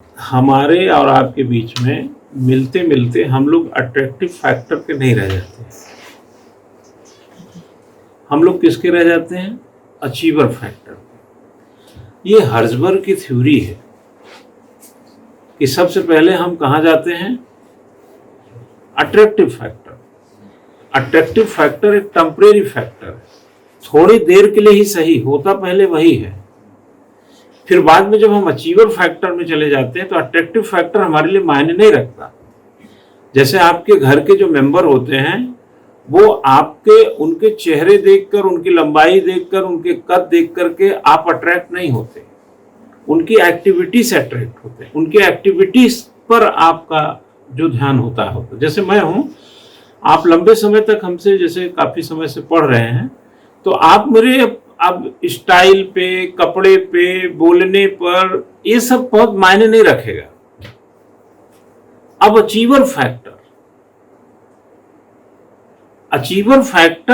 हमारे और आपके बीच में मिलते मिलते हम लोग अट्रैक्टिव फैक्टर के नहीं रह जाते, हम लोग किसके रह जाते हैं? Achiever factor. ये हर्ज़बर्ग की थ्योरी है कि सबसे पहले हम कहाँ जाते हैं? Attractive factor. अट्रैक्टिव फैक्टर एक टेम्परेरी फैक्टर है, थोड़ी देर के लिए ही सही, होता पहले वही है। फिर बाद में जब हम अचीवर फैक्टर में चले जाते हैं तो अट्रैक्टिव फैक्टर हमारे लिए मायने नहीं रखता। जैसे आपके घर के जो मेंबर होते हैं वो आपके उनके चेहरे देखकर, उनकी लंबाई देखकर, उनके कद देख करके आप अट्रैक्ट नहीं होते, उनकी एक्टिविटी से अट्रैक्ट होते हैं, उनकी एक्टिविटीज पर आपका जो ध्यान होता है। जैसे मैं हूं, आप लंबे समय तक हमसे जैसे काफी समय से पढ़ रहे हैं, तो आप मेरे अब स्टाइल पे, कपड़े पे, बोलने पर ये सब बहुत मायने नहीं रखेगा। अब अचीवर फैक्टर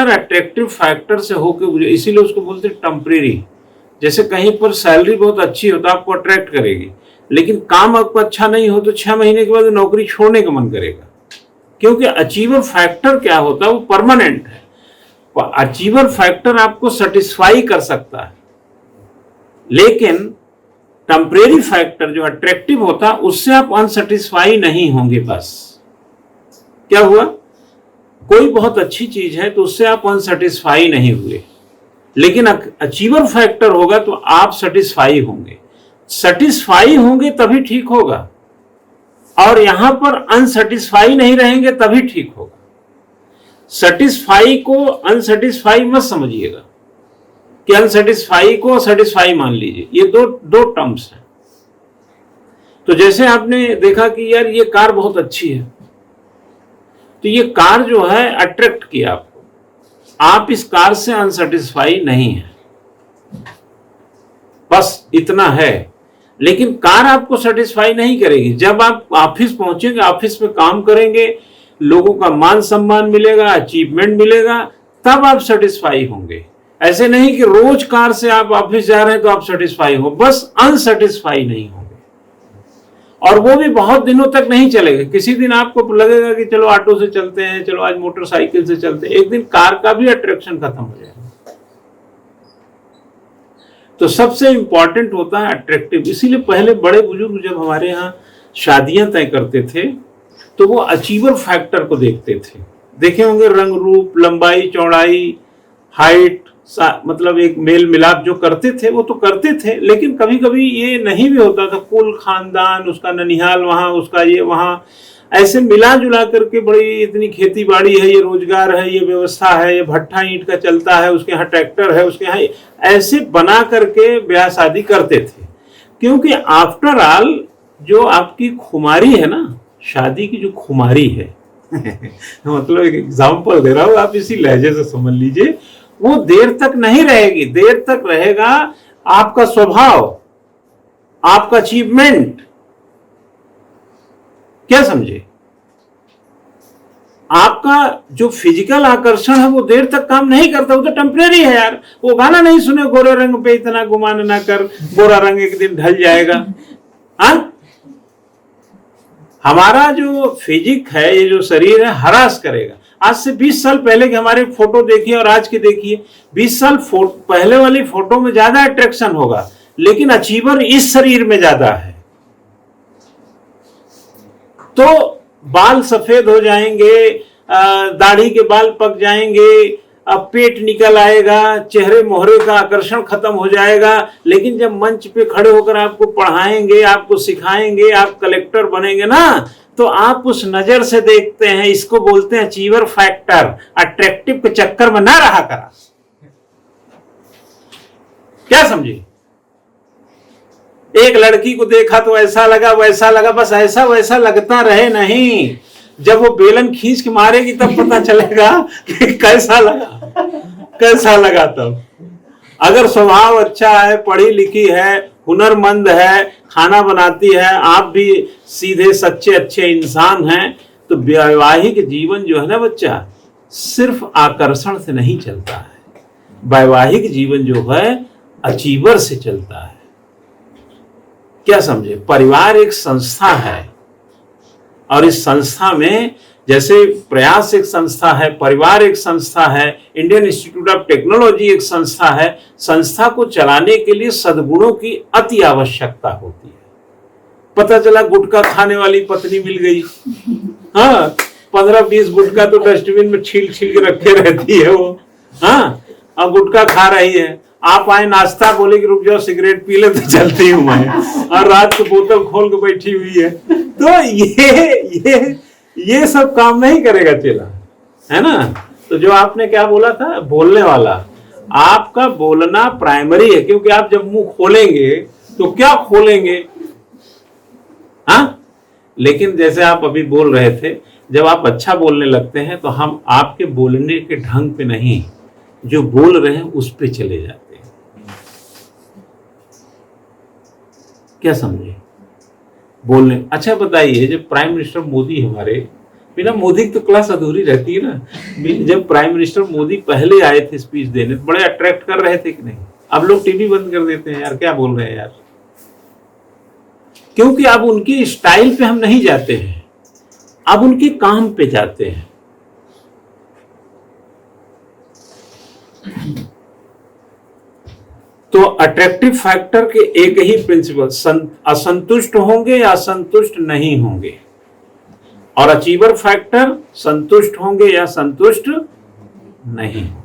अट्रैक्टिव फैक्टर से होकर, इसीलिए उसको बोलते हैं टेम्परेरी। जैसे कहीं पर सैलरी बहुत अच्छी हो तो आपको अट्रैक्ट करेगी, लेकिन काम आपको अच्छा नहीं हो तो 6 महीने के बाद नौकरी छोड़ने का मन करेगा, क्योंकि अचीवर फैक्टर क्या होता है? वो परमानेंट है। अचीवर फैक्टर आपको सेटिस्फाई कर सकता है, लेकिन टेम्परेरी फैक्टर जो अट्रैक्टिव होता है उससे आप अनसेटिस्फाई नहीं होंगे। बस क्या हुआ? कोई बहुत अच्छी चीज है तो उससे आप अनसेटिस्फाई नहीं हुए, लेकिन अचीवर फैक्टर होगा तो आप सेटिस्फाई होंगे। सेटिस्फाई होंगे तभी ठीक होगा, और यहां पर अनसेटिस्फाई नहीं रहेंगे तभी ठीक होगा। सेटिस्फाई को अनसेटिस्फाई मत समझिएगा कि अनसेटिस्फाई को सेटिस्फाई मान लीजिए, ये दो टर्म्स हैं। तो जैसे आपने देखा कि यार ये कार बहुत अच्छी है, तो ये कार जो है अट्रैक्ट किया आपको, आप इस कार से अनसेटिस्फाई नहीं है, बस इतना है। लेकिन कार आपको सेटिस्फाई नहीं करेगी। जब आप ऑफिस पहुंचेंगे, ऑफिस में काम करेंगे, लोगों का मान सम्मान मिलेगा, अचीवमेंट मिलेगा, तब आप सेटिस्फाई होंगे। ऐसे नहीं कि रोज कार से आप ऑफिस जा रहे हैं तो आप सेटिस्फाई हो, बस अनसेटिस्फाई नहीं होंगे। और वो भी बहुत दिनों तक नहीं चलेगा। किसी दिन आपको लगेगा कि चलो ऑटो से चलते हैं, चलो आज मोटरसाइकिल से चलते हैं, एक दिन कार का भी अट्रैक्शन खत्म हो जाएगा। तो सबसे इंपॉर्टेंट होता है अट्रैक्टिव। इसीलिए पहले बड़े बुजुर्ग जब हमारे यहाँ शादियां तय करते थे तो वो अचीवर फैक्टर को देखते थे। देखे होंगे रंग रूप, लंबाई, चौड़ाई, हाइट, मतलब एक मेल मिलाप जो करते थे वो तो करते थे, लेकिन कभी कभी ये नहीं भी होता था। कुल खानदान, उसका ननिहाल वहां, उसका ये वहां, ऐसे मिला जुला करके बड़ी इतनी खेती बाड़ी है, ये रोजगार है, ये व्यवस्था है, ये भट्ठा ईंट का चलता है, उसके यहाँ ट्रैक्टर है, उसके यहाँ, ऐसे बना करके ब्याह शादी करते थे। क्योंकि आफ्टर ऑल जो आपकी खुमारी है ना, शादी की जो खुमारी है मतलब एक एग्जाम्पल दे रहा हूं, आप इसी लहजे से समझ लीजिए, वो देर तक नहीं रहेगी। देर तक रहेगा आपका स्वभाव, आपका अचीवमेंट। क्या समझे? आपका जो फिजिकल आकर्षण है वो देर तक काम नहीं करता, वो तो टेम्परेरी है यार। वो गाना नहीं सुने, गोरे रंग पे इतना गुमान ना कर, गोरा रंग एक दिन ढल जाएगा। हाँ, हमारा जो फिजिक है, ये जो शरीर है, हरास करेगा। आज से 20 साल पहले के हमारे फोटो देखिए और आज के देखिए, 20 साल पहले वाली फोटो में ज्यादा अट्रैक्शन होगा, लेकिन अचीवर इस शरीर में ज्यादा है। तो बाल सफेद हो जाएंगे, दाढ़ी के बाल पक जाएंगे, अब पेट निकल आएगा, चेहरे मोहरे का आकर्षण खत्म हो जाएगा। लेकिन जब मंच पे खड़े होकर आपको पढ़ाएंगे, आपको सिखाएंगे, आप कलेक्टर बनेंगे ना, तो आप उस नजर से देखते हैं। इसको बोलते हैं अचीवर फैक्टर। अट्रैक्टिव के चक्कर में ना रहा करा। क्या समझे? एक लड़की को देखा तो ऐसा लगा, वैसा लगा, बस ऐसा वैसा लगता रहे नहीं। जब वो बेलन खींच के मारेगी तब पता चलेगा कि कैसा लगा। तब अगर स्वभाव अच्छा है, पढ़ी लिखी है, हुनरमंद है, खाना बनाती है, आप भी सीधे सच्चे अच्छे इंसान हैं, तो वैवाहिक जीवन जो है ना बच्चा, सिर्फ आकर्षण से नहीं चलता है। वैवाहिक जीवन जो है अचीवर से चलता है। क्या समझे? परिवार एक संस्था है और इस संस्था में जैसे प्रयास एक संस्था है, परिवार एक संस्था है, इंडियन इंस्टीट्यूट ऑफ टेक्नोलॉजी एक संस्था है। संस्था को चलाने के लिए सद्गुणों की अति आवश्यकता होती है। पता चला गुटखा खाने वाली पत्नी मिल गई, हाँ 15-20 गुटखा तो डस्टबिन में छील छील के रखे रहती है वो, हाँ अब गुटखा खा रही है। आप आए नाश्ता, बोले कि रुक जाओ सिगरेट पी ले, तो चलती हूँ मैं, और रात को बोतल खोल के बैठी हुई है। तो ये सब काम नहीं करेगा चेला, है ना। तो जो आपने क्या बोला था, बोलने वाला, आपका बोलना प्राइमरी है, क्योंकि आप जब मुंह खोलेंगे तो क्या खोलेंगे, हाँ। लेकिन जैसे आप अभी बोल रहे थे, जब आप अच्छा बोलने लगते हैं तो हम आपके बोलने के ढंग पे नहीं, जो बोल रहे हैं उस पे चले जाते हैं। क्या समझे बोलने? अच्छा बताइए, जब प्राइम मिनिस्टर मोदी हमारे, बिना मोदी की तो क्लास अधूरी रहती है ना। जब प्राइम मिनिस्टर मोदी पहले आए थे स्पीच देने, बड़े अट्रैक्ट कर रहे थे कि नहीं? अब लोग टीवी बंद कर देते हैं, यार क्या बोल रहे हैं यार, क्योंकि अब उनकी स्टाइल पे हम नहीं जाते हैं, अब उनके काम पे जाते हैं। तो अट्रैक्टिव फैक्टर के एक ही प्रिंसिपल, असंतुष्ट होंगे या असंतुष्ट नहीं होंगे, और अचीवर फैक्टर संतुष्ट होंगे या संतुष्ट नहीं होंगे।